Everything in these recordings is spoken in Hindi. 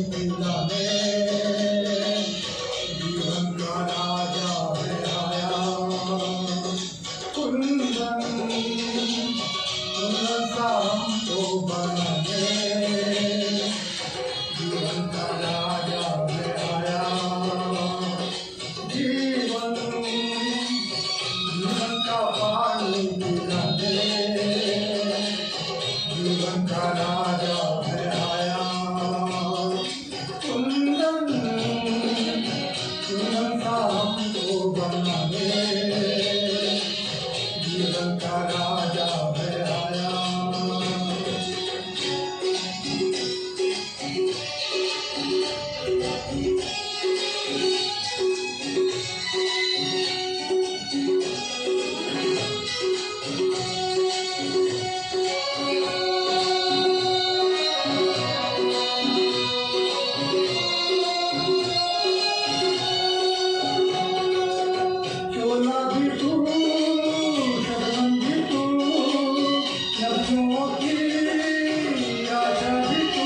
पिलाने जीवन का राजा है आया। कुंदन कुंदन सा हमको बनाने जीवन का राजा है आया। जीवन जीवन का पानी पिलाने जीवन का राजा है आया। कुंदन कुंदन सा हमको बनाने जीवन का राजा है आया। चोला भी तू शरण भी तू नदियों की आशा भी तू।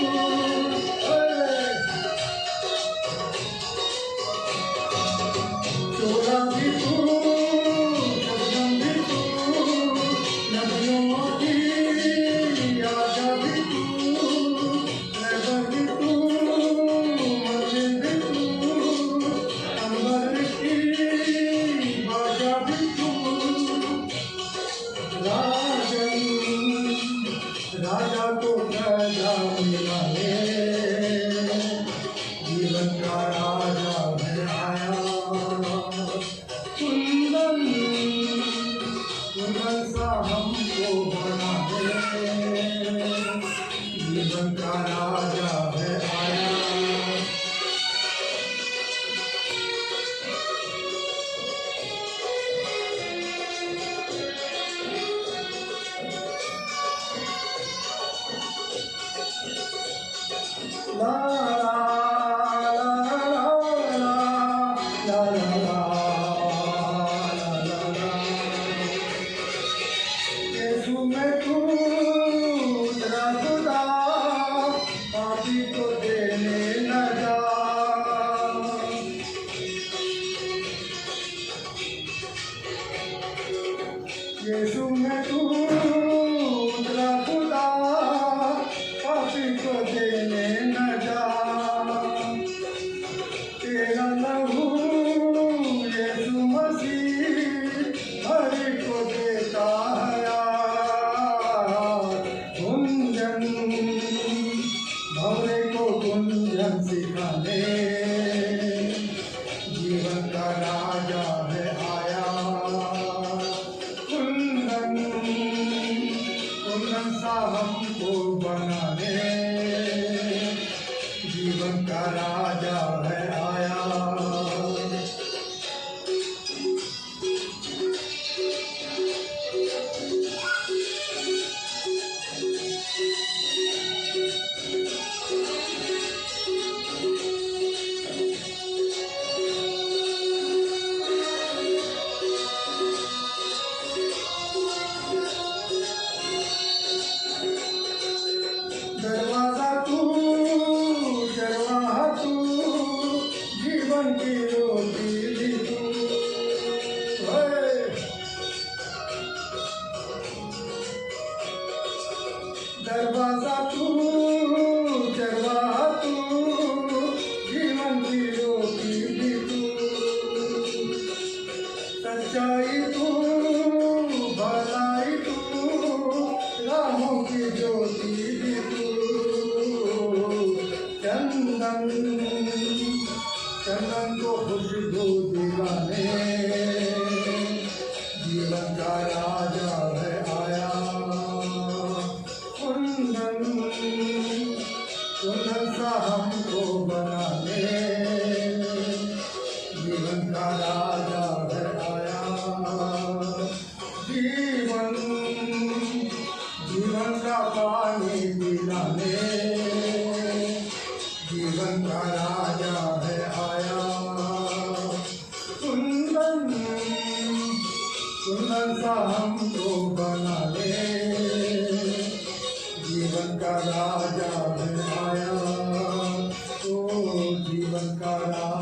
चोला भी तू शरण भी तू नदियों की आशा भी तू। नगर भी तू मंदिर भी तू अंबर की बाजा भी तू। राजन राजा को प्रजा मिलाने जीवन का राजा है आया। कुंदन कुंदन सा हमको बनाने जीवन का राजा है आया। La la la la la la la la। यीशु में तू तेरा खुदा पापी को देने न जा। यीशु में तू तेरा खुदा पापी को देने न जा। तेरा लहू यीशु मसीह हर को देता है। गुंजन भवरे को गुंजन सिखाने जीवन का राजा है आया। कुंदन कुंदन सा हमको बनाने जीवन का राजा है आया। दरवाजा तू दरवाजा तू जीवन की रोटी भी तू। दरवाजा तू दरवाजा तू जीवन की रोटी भी तू। सच्चाई तू भलाई तू राहों की ज्योति भी तू। चंदन चंदन को खुशबू दिलाने जीवन का राजा है आया। कुंदन कुंदन सा हमको बनाने जीवन का राजा है आया। जीवन जीवन का पानी पिलाने जीवन का राजा है आया। कुंदन कुंदन सा हमको बनाने जीवन का राजा है आया। शुभंकरा